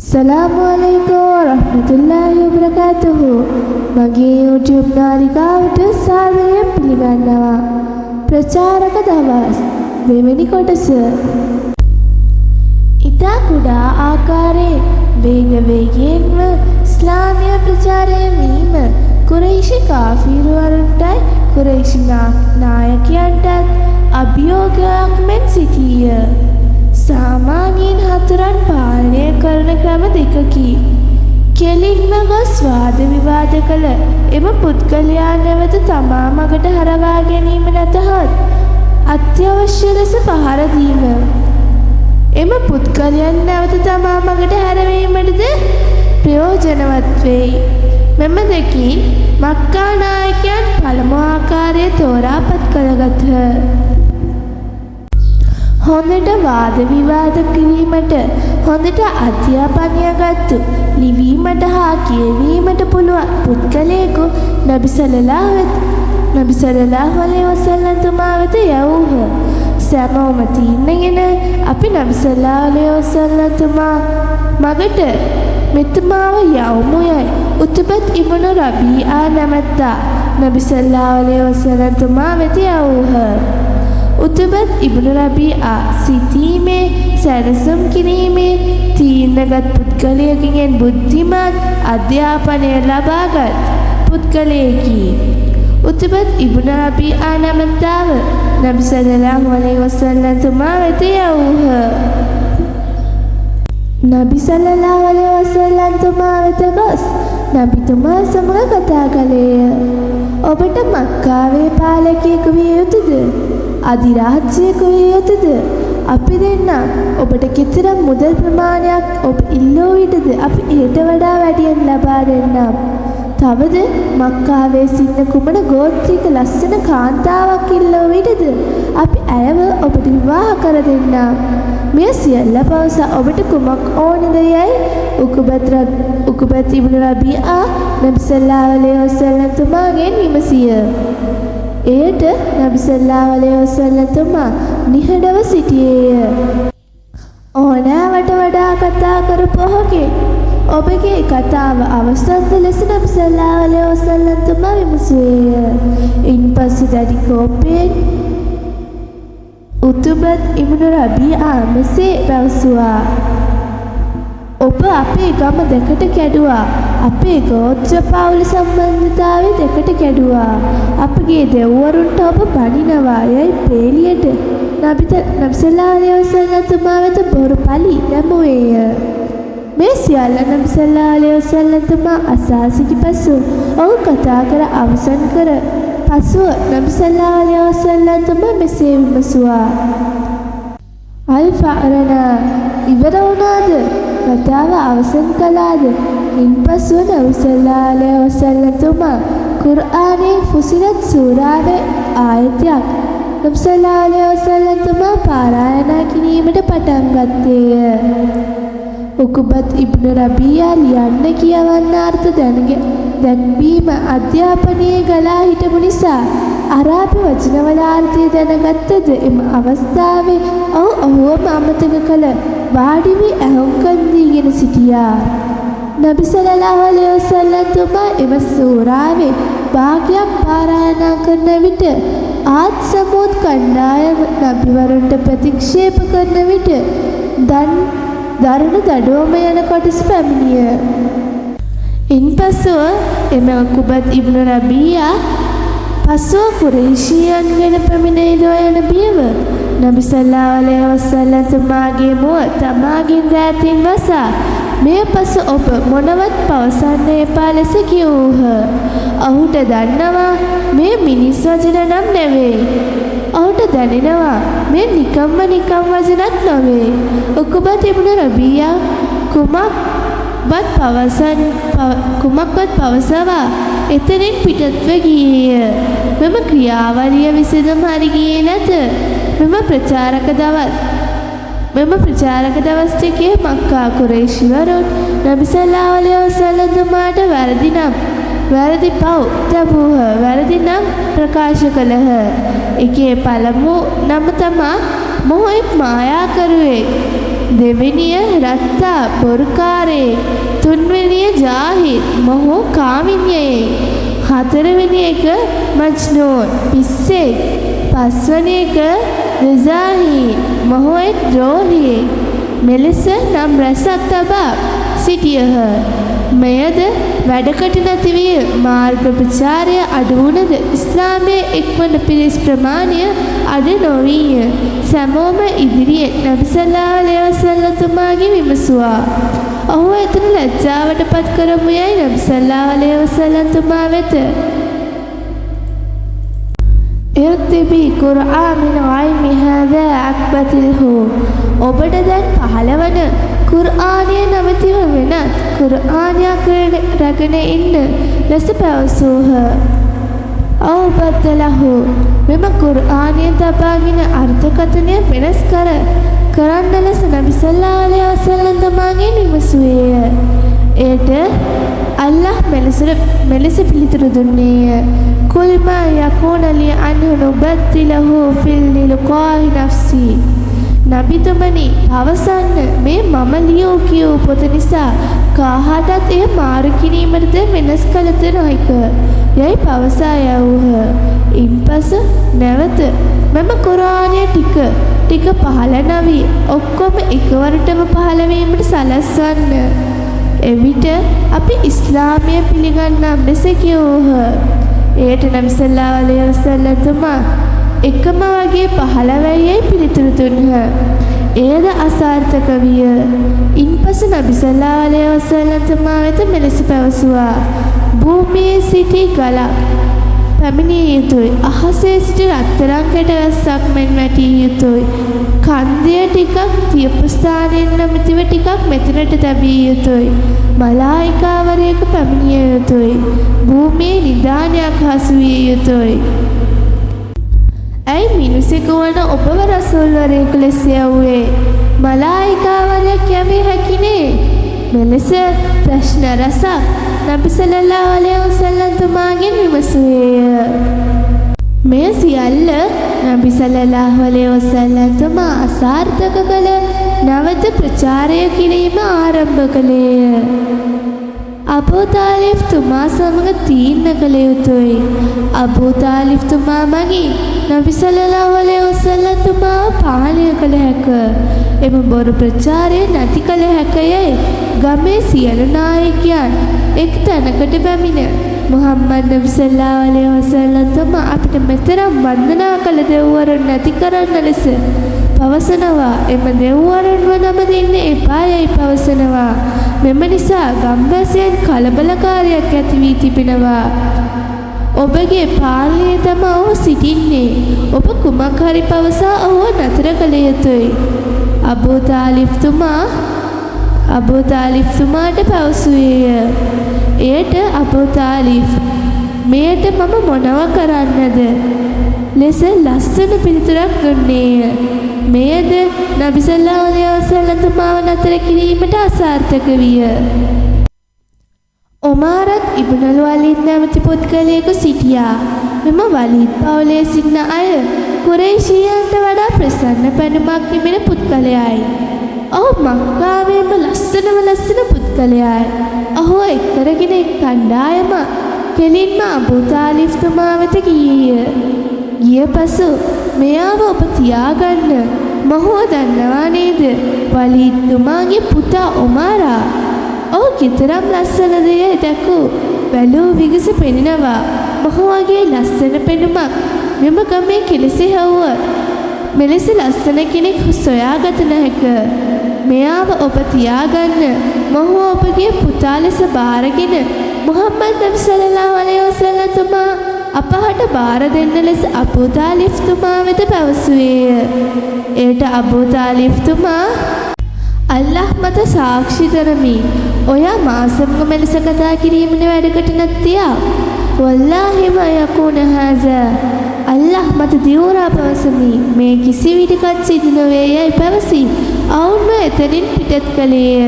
Assalamualaikum warahmatullahi wabarakatuh. මගේ YouTube නාලිකාවට සාදරයෙන් පිළිගන්නවා. ප්‍රචාරක දවස් දෙවෙනි කොටස. ඉතා කුඩා ආකාරයෙන් වේගයෙන්ම ඉස්ලාමය ප්‍රචාරය වීම කුරයිෂි කාෆිරුවරුන්ටයි කුරයිෂි නායකයන්ටත් අභියෝගයක් මෙන් සිටිය. සාමාන්‍යයෙන් හතුරන් පාලනය කරන ක්‍රම දෙකකි. කෙලින්ම ගොස් වාද විවාද කළ එම පුද්ගලයා නැවත තමා මගට හරවා ගැනීම නැතහොත් අත්‍යවශ්‍ය ලෙස පහර දීම. එම පුද්ගලයන් නැවත තමා මගට හැරවීමටද ප්‍රයෝජනවත් වෙයි. මෙම දෙකින් මක්කා නායකයන් පළමු ආකාරය තෝරාපත් කරගත්හ. හොඳට වාද විවාද කිරීමට හොඳට අධ්‍යාපනයගත්තු ලිවීමට හා කියවීමට පුළුවන් පුද්ගලයෙකු නබි සල්ලල්ලාහු අලයිහි වසල්ලම් තුමා වෙත යවූහ. සැමෝම තීරණගෙන අපි නබි සල්ලල්ලාහු අලයිහි වසල්ලම් තුමා මගට මෙතුමාව යවමු යයි උතුබත් ඉබ්නු රබීආ නැමැත්තා නබි සල්ලල්ලාහු අලයිහි වසල්ලම් තුමා වෙත යවූහ. උතුබත් ඉබ්නු රබීආ සිතීමේ සැලසුම් කිරීමේ තීරණගත් පුද්ගලයෙකුගෙන් බුද්ධිමත් අධ්‍යාපනය ලබාගත් පුද්ගලයෙකි. උතුබත් ඉබ්නු රබීආ නැමැත්තාව නබි සල්ලල්ලාහු අලයිහි වසල්ලම් තුමා වෙත යවූහ. නබි සල්ලල්ලාහු අලයිහි වසල්ලම් තුමා වෙත ගොස් නබිතුමා සමග කතා කළේය. ඔබට මක්කාවේ පාලකයෙකු විය යුතුද? අධිරාජ්‍යයෙකු විය යුතුද? අපි දෙන්නම් ඔබට කෙතරම් මුදල් ප්‍රමාණයක් ඔබ ඉල්ලෝ විටද අපි ඊට වඩා වැඩියෙන් ලබා දෙන්නම්. තවද මක්කාවේ සිටින කුමන ගෝත්‍රික ලස්සන කාන්තාවක් ඉල්ලෝ විටද අපි ඇයව ඔබට විවාහ කර දෙන්නම්. මෙය සියල්ල පවසා ඔබට කුමක් ඕනද යයි උකුබත් ඉබ්නු රබීආ නබි සල්ලල්ලාහු අලයිහි වසල්ලම් තුමාගෙන් විමසිය. එයට නබි සල්ලල්ලාහු අලයිහි වසල්ලම් තුමා නිහඬව සිටියේය. ඕනෑවට වඩා කතා කරපු ඔහුගේ ඔබගේ කතාව අවසන්ද ලෙස නබි සල්ලල්ලාහු අලයිහි වසල්ලම් තුමා විමසුවේය. ඉන්පසු දැඩි කෝපයෙන් උතුබත් ඉබ්නු රබීආ මෙසේ පැවසුවා. ඔබ අපේ ගම දෙකට කැඩුවා. අපේ ගෝත්‍ර පවුල සම්බන්ධතාවය දෙකට කැඩුවා. අපගේ දෙව්වරුන්ට ඔබ බනිනවා යයි පේලියට නබි සල්ලල්ලාහු අලයිහි වසල්ලම් තුමා වෙත බොරු පලි දැමුවේය. මේ සියල්ල නබි සල්ලල්ලාහු අලයිහි වසල්ලම් තුමා අසා සිටි පසු ඔහු කතා කර අවසන් කර පසුව නබි සල්ලල්ලාහු අලයිහි වසල්ලම් තුමා මෙසේ විමසුවා. අල් ෆාරනා ඉවර වුණාද? කතාව අවසන් කළාද? ඉන්පසුව නබි සල්ලල්ලාහු අලයිහි වසල්ලම් තුමා කුර්ආනයේ ෆුසිලත් සූරාවේ ආයතයක් නබි සල්ලල්ලාහු අලයිහි වසල්ලම් තුමා පාරායනා කිරීමට පටන් ගත්තේය. උකුබත් ඉබ්නු රබීආ ලියන්න කියවන්න අර්ථ දැක්වීම අධ්‍යාපනයේ ගලා හිටපු නිසා අරාබි වචනවල අර්ථය දැනගත්තද එම අවස්ථාවේ ඔහුවම අමතක කළ වාඩි වී ඇහුම්කන් දීගෙන සිටියා. නබි සල්ලල්ලාහු අලයිහි වසල්ලම් තුමා එම සූරාවේ භාගයක් පාරායනා කරන විට ආද් සමූද් කණ්ඩායම නබිවරුන්ට ප්‍රතික්ෂේප කරන විට දරුණු දඩුවම යන කොටස පැමිණිය. ඉන්පසුව එම උකුබත් ඉබ්නු රබීආ පසුව කුරයිෂියන් ගැන පැමිණ යන බියව නබි සල්ලල්ලාහු අලයිහි වසල්ලම් තුමාගේ මුව තමාගෙන් දෑතින් වසා මෙය පසු ඔබ මොනවත් පවසන්න එපා ලෙස කිව්වූහ. ඔහුට දන්නවා මේ මිනිස් වචන නම් නෙවෙයි. ඔහුට දැනෙනවා මේ නිකම් වචනක් නොවේ. උකුබත් ඉබ්නු රබීආ කුමක්වත් පවසවා එතනින් පිටත්ව ගියේය. මෙම ක්‍රියාවලිය විසඳුම් හරි ගියේ නැත. මෙම ප්‍රචාරක දවස් ටිකේ මක්කා කුරයිෂිවරුන් නබි සල්ලල්ලාහු අලයිහි වසල්ලම් තුමාට වැරදි පව් තබූහ. වැරදි නම් ප්‍රකාශ කළහ. එකේ පළමු නම තමා මොහොෙක් මායාකරුවෙක්. දෙවෙනිය රත්තා බොරුකාරේ, තුන්වෙනිය ජාහිද් මොහු කාමින්‍යයේ, හතරවෙනි එක මජ්නූන් පිස්සෙක්, පස්වෙනි එක රිසාහීන් මොහු එක් ද්‍රෝහියෙක්. මෙලෙස නම් රැසක් තබා සිටියහ. මෙයද වැඩකට නැති විය මාර්ග ප්‍රචාරය අඩු වුණද ඉස්ලාමයේ එක්වන පිරිස් ප්‍රමාණය අඩු නොවීය. සැමෝම ඉදිරියෙන් නබි සල්ලල්ලාහු අලයිහි වසල්ලම් තුමාගේ විමසුවා. ඔහු එතන ලැජ්ජාවට පත් කරමු යයි නබි සල්ලල්ලාහු අලයිහි වසල්ලම් තුමා වෙත ඉර්තිබි කුර්ආන් මින් ගයිමි හාදා අක්බතිල්හු. ඔබට දැන් පහළවන කුර්ආනය නමැතිව වෙනත් කුර්ආනයක් රැගෙන ඉන්න ලෙස පැවසූහ. අවබද්දලහු මෙම කුර්ආනය තබාගෙන අර්ථකථනය වෙනස් කරන්න ලෙස නබි සල්ලල්ලාහු අලයිහි වසල්ලම් තමාගෙන් විමසුවේය. එයට අල්ලාහ් මෙලෙස පිළිතුරු දුන්නේය. කුල් මා යකූන ලි අන් නුබද්දිලහු ෆිල් ලිල්කාහි නෆ්සි. නබිතුමනි පවසන්න, මේ මම ලියූ කියූ පොත නිසා කාහටත් එය මාරු කිරීමටද වෙනස් කළද නොහැක යයි පවසා යවූහ. ඉන්පසු නැවත මෙම කුර්ආනය ටික පහළ නොවී ඔක්කොම එකවරටම පහළ වීමට සලස්වන්න. එවිට අපි ඉස්ලාමය පිළිගන්නම් ලෙස කිව්වහ. එයට නබි සල්ලල්ලාහු අලයිහි වසල්ලම් තුමා එකම වගේ පහළ වෙයි පිළිතුරු දුන්හ. එයද අසාර්ථක විය. ඉන්පසු නබි සල්ලල්ලාහු අලයිහි වසල්ලම් තුමා වෙත මෙලෙස පැවසුවා. භූමියේ සිටි ගලක් පැමිණිය යුතුයි. අහසේ සිටි රත්තරන් කැටවැස්සක් මෙන් වැටිය යුතුයි. කන්දය ටිකක් තියපු ස්ථානයෙන් නැමැතිව ටිකක් මෙතනට තැබිය යුතුයි. මලායිකාවරයෙකු පැමිණිය යුතුයි. භූමියේ නිදානයක් හසු විය යුතුයි. ඇයි මිනිසෙකු වන ඔබව රසූල්වරයෙකු ලෙස යවුවේ? මලායිකාවරයෙක් යවිය හැකිනේ. මෙලෙස ප්‍රශ්න රසක් නබි සල්ලල්ලාහු අලයිහි වසල්ලම් තුමාගෙන් විමසුවේය. මේ සියල්ල නබි සල්ලල්ලාහු අලයිහි වසල්ලම් තුමා අසාර්ථක කළ නැවත ප්‍රචාරය කිරීම ආරම්භ කළේය. අබූ තාලිබ් තුමා සමග තීරණ කළ යුතුයි. අබූ තාලිබ් තුමා මගින් නබි සල්ලල්ලාහු අලයිහි වසල්ලම් තුමාව පාලනය කළ හැක. එම බොරු ප්‍රචාරය නැති කළ හැකයයි ගමේ සියලු නායකයන් එක් තැනකට පැමිණ මුහම්මද් නබි සල්ලල්ලාහු අලයිහි වසල්ලම් තුමා අපිට මෙතරම් වන්දනා කළ දෙවිවරුන් නැති කරන්න ලෙස පවසනවා. එම දෙවිවරුන්ව නම දෙන්න එපා යයි පවසනවා. මෙම නිසා ගම්වැසියන් කලබලකාරයක් ඇති වී තිබෙනවා. ඔබගේ පාලනයේ තමයි ඔහු සිටින්නේ. ඔබ කුමක් හරි පවසා ඔහුව නතර කළ යුතුයි. අබූ තාලිබ් තුමාට පැවසුවේය. එයට අබූ තාලිබ් මෙයට මම මොනව කරන්නද ලෙස ලස්සන පිළිතුරක් දුන්නේය. මෙයද නබි සල්ලල්ලාහු අලයිහි වසල්ලම් තුමාව නතර කිරීමට අසාර්ථක විය. ඔමාරත් ඉබ්නුල් වලීද් නැමැති පුද්ගලයෙකු සිටියා. මෙම වලීද් පවුලේ සිටින අය කුරේෂියන්ට වඩා ප්‍රසන්න පැනුමක් තිබෙන පුද්ගලයයි. ඔහු මක්කාවේම ලස්සන පුද්ගලයයි. ඔහු එක්කරගෙන කණ්ඩායම කෙලින්ම අබූ තාලිබ් තුමා වෙත ගියේය. ගිය පසු මෙයාව ඔබ තියාගන්න. මොහුව දන්නවා නේද? වලීද් තුමාගේ පුතා ඔමාරා. ඔහු කිතරම් ලස්සනද යයි දැකූ බැලූ විගස පෙනෙනවා. මොහු වගේ ලස්සන පෙනුමක් මෙම ගමේ කෙලෙසෙහුව මෙලෙස ලස්සන කෙනෙක් සොයාගත නොහැක. මෙයාව ඔබ තියාගන්න. මොහු ඔබගේ පුතා ලෙස බාරගෙන මුහම්මද් නබි සල්ලල්ලාහු අලයිහි වසල්ලම් තුමා අපහට බාර දෙන්න ලෙස අබූ තාලිබ් තුමා වෙත පැවසුවේය. එයට අබූ තාලිබ් තුමා අල්ලාහ් මත සාක්ෂි දරමි. ඔයා මා සමග මෙලෙස කතා කිරීමන වැඩකට නැත්තියා. වල්ලාහි මා යකුන හාසා. අල්ලාහ් මත දියුරා පවසමි. මේ කිසි විටකත් සිදු නොවේ යයි පැවසි ඔවුන්ව එතනින් පිටත් කළේය.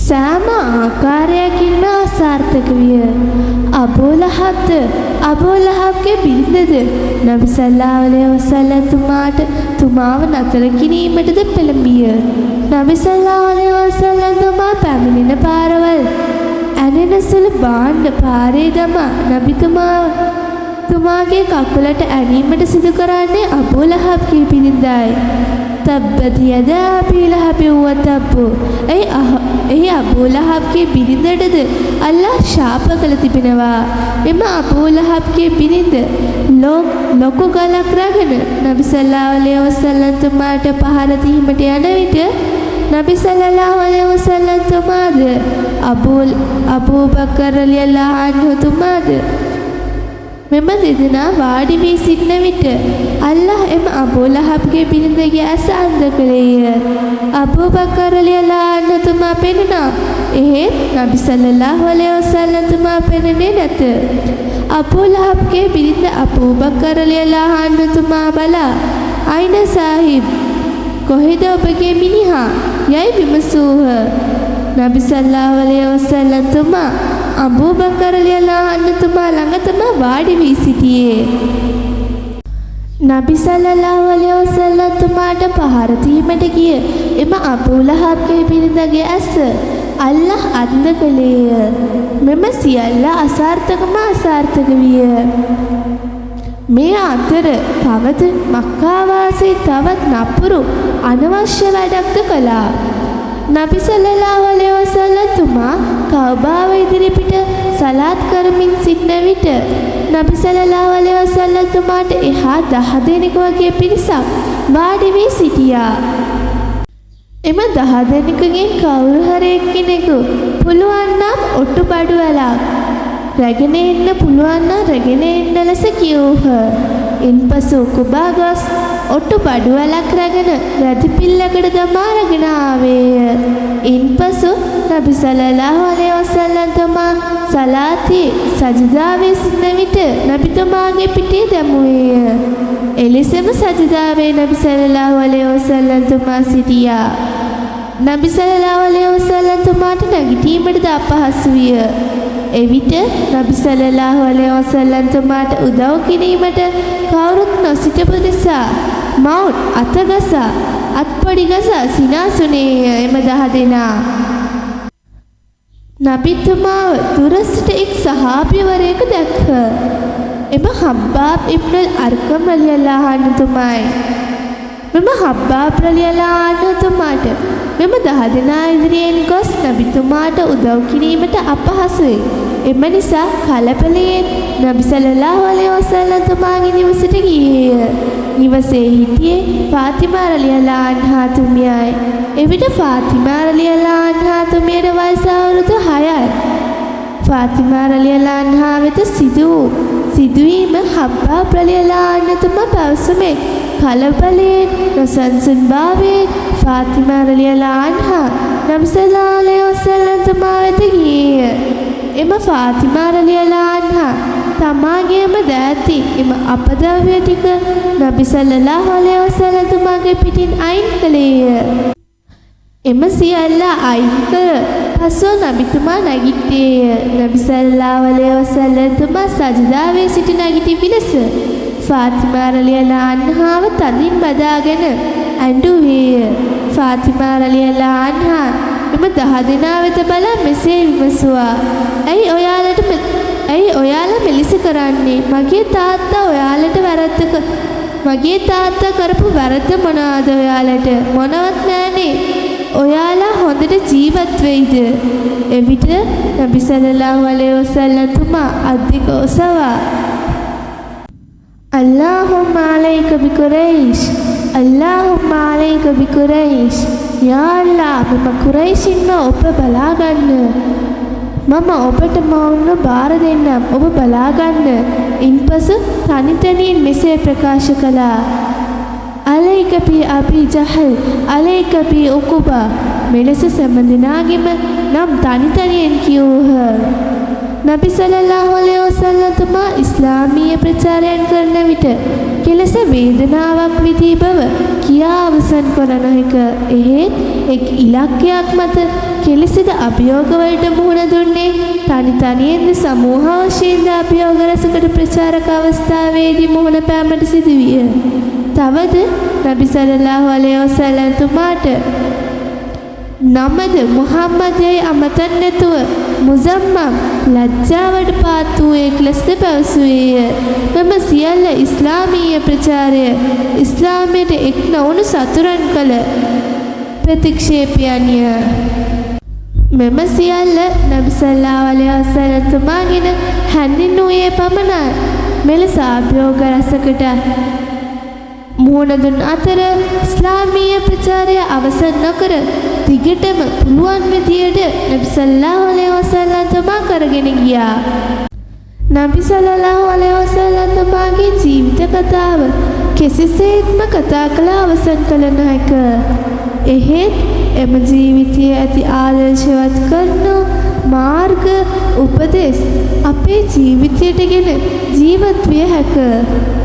සෑම ආකාරයකින්ම අසාර්ථක විය. අබූ ලහබ්ගේ බිරිඳද නබි සල්ලල්ලාහු අලයිහි වසල්ලම් තුමාව නතර කිරීමටද පෙළඹිය. නබි සල්ලල්ලාහු අලයිහි වසල්ලම් තුමා පැමිණෙන පාරවල් ඇනෙන සුළු බාණ්ඩ පාරේ දමා නබිතුමාගේ කකුලට ඇනීමට සිදු කරන්නේ අබූ ලහබ්ගේ බිරිඳයි. තබ්බත් යදා අබී ලහබින් වතබ්. එහි අබූ ලහබ්ගේ බිරිඳටද අල්ලාහ් ශාප කළ තිබෙනවා. එම අබූ ලහබ්ගේ බිරිඳ ලොකු ගලක් රැගෙන නබි සල්ලල්ලාහු අලයිහි වසල්ලම් තුමාට පහර දීමට යන විට නබි සල්ලල්ලාහු අලයිහි වසල්ලම් තුමාද අබූ බකර් රලියල්ලාහු අන්හු තුමාද මෙම දෙදෙනා වාඩි වී සිටන විට අල්ලාහ් එම අබූ ලහබ්ගේ බිරිඳගේ ඇස අන්ධ කළේය. අබූ බකර් රලියල්ලාහු අන්හු තුමා පෙනුණා. එහෙත් නබි සල්ලල්ලාහු අලයිහි වසල්ලම් තුමා පෙනුනේ නැත. අබූ ලහබ්ගේ බිරිඳ අබූ බකර් රලියල්ලාහු අන්හු තුමා බලා "අයින සාහිබ්, කොහෙද ඔබගේ මිනිහා?" යයි විමසූහ. නබි සල්ලල්ලාහු අලයිහි වසල්ලම් තුමා අබූ බකර් රලියල්ලාහු අන්හු තුමා ළඟ තමයි වාඩි වී සිටියේ. නබි සල්ලල්ලාහු අලයිහි වසල්ලම් තුමාට පහර දීමට ගිය එම අබූ ලහබ්ගේ බිරිඳගේ ඇස අල්ලාහ් අන්ධ කළේය. මෙම සියල්ල අසාර්ථක විය. මේ අතර තවද මක්කා වාසී තවත් නපුරු අනවශ්‍ය වැඩක්ද කළා. නබි සල්ලල්ලාහු අලයිහි වසල්ලම් තුමා කඅබාව ඉදිරිපිට සලාත් කරමින් සිටන විට නබි සල්ලල්ලාහු අලයිහි වසල්ලම් තුමාට එහා 10 දෙනෙකු වගේ පිරිසක් වාඩි වී සිටියා. එම 10 දෙනෙකුගෙන් කවුරු හරි එක්කෙනෙකු පුළුවන් නම් ඔට්ටු බඩු වලක් රැගෙන එන්න පුළුවන් නම් රැගෙන එන්න ලෙස කිව්හ. ඉන්පසු කුබා ගොස් ඔට්ටු බඩු වලක් රැගෙන රැදි පිල්ලකට දමා රැගෙන ආවේය. ඉන්පසු නබි සල්ලල්ලාහු අලයිහි වසල්ලම් තුමා සලාතේ සජදාවේ සිටින විට නබිතුමාගේ පිටේ දැමුවේය. එලෙසම සජදාවේ නබි සල්ලල්ලාහු අලයිහි වසල්ලම් තුමා සිටියා. නබි සල්ලල්ලාහු අලයිහි වසල්ලම් තුමාට නැගිටීමටද අපහසු විය. එවිට නබි සල්ලල්ලාහු අලයිහි වසල්ලම් තුමාට උදව් කිරීමට කවුරුත් නොසිටපු නිසා මවුන් අතගසා අත්පොඩි ගසා සිනාසුනේය එම 10 දෙනා. නබිතුමාව දුරසිට එක් සහාබිවරයෙකු දැක්හ. එම හබ්බාබ් ඉබ්නුල් අර්කම් රලියල්ලාහු අන්හු තුමායි. මෙම හබ්බාබ් රලියල්ලාහු අන්හු තුමාට මෙම 10 දෙනා ඉදිරියෙන් ගොස් නබිතුමාට උදව් කිරීමට අපහසුයි. එම නිසා කලබලයෙන් නබි සල්ලල්ලාහු අලයිහි වසල්ලම් තුමාගේ නිවසට ගියේය. නිවසේ හිටියේ ෆාතිමා රලියල්ලාහු අන්හා තුමියයි. එවිට ෆාතිමා රලියල්ලාහු අන්හා තුමියට වයස අවුරුදු 6යි. ෆාතිමා රලියල්ලාහු අන්හා වෙත සිදුවීම හබ්බාබ් රලියල්ලාහු අන්හු තුමා පැවසුමේ කලබලයෙන් නොසන්සුන් භාවයෙන් ෆාතිමා රලියල්ලාහු අන්හා නබි සල්ලල්ලාහු අලයිහි වසල්ලම් තුමා වෙත ගියේය. එම ෆාතිමා රලියල්ලාහු අන්හා තමාගේම දෑති එම අපද්‍රව්‍ය ටික නබි සල්ලල්ලාහු අලයිහි වසල්ලම් තුමාගේ පිටින් අයින් කළේය. එම සියල්ල අයින් කර පසුව නබිතුමා නැගිට්ටේය. නබි සල්ලල්ලාහු අලයිහි වසල්ලම් තුමා සජදාවේ සිට නැගිටි විලස ෆාතිමා රලියල්ලාහු අන්හාව තදින් බදාගෙන ඇඬුවේය. ෆාතිමා රලියල්ලාහු අන්හා එම 10 දෙනා වෙත බලා මෙසේ විමසුවා. ඇයි ඔයාලා මෙලෙස කරන්නේ? මගේ තාත්තා කරපු වැරද්ද මොනවාද ඔයාලට? මොනවත් නෑනේ. ඔයාලා හොඳට ජීවත් වෙයිද? එවිට නබි සල්ලල්ලාහු අලයිහි වසල්ලම් තුමා අද්දික ඔසවා අල්ලාහුම්මා අලයික බිකුරයිෂ්, අල්ලාහුම්මා අලයික බිකුරයිෂ්. යා අල්ලාහ්, මම කුරයිෂින්ව ඔබ බලාගන්න. මම ඔබට මවුන්ව බාර දෙන්නම්, ඔබ බලාගන්න. ඉන්පසු තනිතනියෙන් මෙසේ ප්‍රකාශ කළා. අලයික බි අබී ජහල්, අලයික බි උකුබා. මෙලෙස සැමදෙනාගෙම නම් තනිතනියෙන් කිව්හ. නබි සල්ලල්ලාහු අලයිහි වසල්ලම් තුමා ඉස්ලාමීය ප්‍රචාරයන් කරන විට කෙලෙස වේදනාවක් විදී බව කියා අවසන් කර නොහැක. එහෙත් එක් ඉලක්කයක් මත කෙලෙසද අභියෝගවලට මුහුණ දුන්නේ තනියෙන්ද සමූහ වශයෙන්ද අභියෝග රසකට ප්‍රචාරක අවස්ථාවේදී මුහුණ පෑමට සිදුවිය. තවද නබි සල්ලල්ලාහු අලයිහි වසල්ලම් තුමාට නමද මුහම්මදයයි අමතන් නැතුව මුසම්මම් ලැජ්ජාවට පාත් වූයෙක් ලෙස පැවසුවේය. මෙම සියල්ල ඉස්ලාමීය ප්‍රචාරය ඉස්ලාමයට එක් නොවුණු සතුරන් කළ ප්‍රතික්ෂේපයන්ය. මෙම සියල්ල නබි සල්ලල්ලාහු අලයිහි වසල්ලම් තුමාගෙන හැඳින්වූයේ පමණයි. මෙලෙස අභියෝග රසකට මුහුණ දුන් අතර ඉස්ලාමීය ප්‍රචාරය අවසන් නොකර දිගටම පුළුවන් විදියට නබි සල්ලල්ලාහු අලයිහි වසල්ලම් තුමා කරගෙන ගියා. නබි සල්ලල්ලාහු අලයිහි වසල්ලම් තුමාගේ ජීවිත කතාව කිසිසේත්ම කතා කළ අවසන් කළ නොහැක. එහෙත් එම ජීවිතයේ ඇති ආදර්ශවත් කරන මාර්ග උපදෙස් අපේ ජීවිතයට ගෙන ජීවත් විය හැක.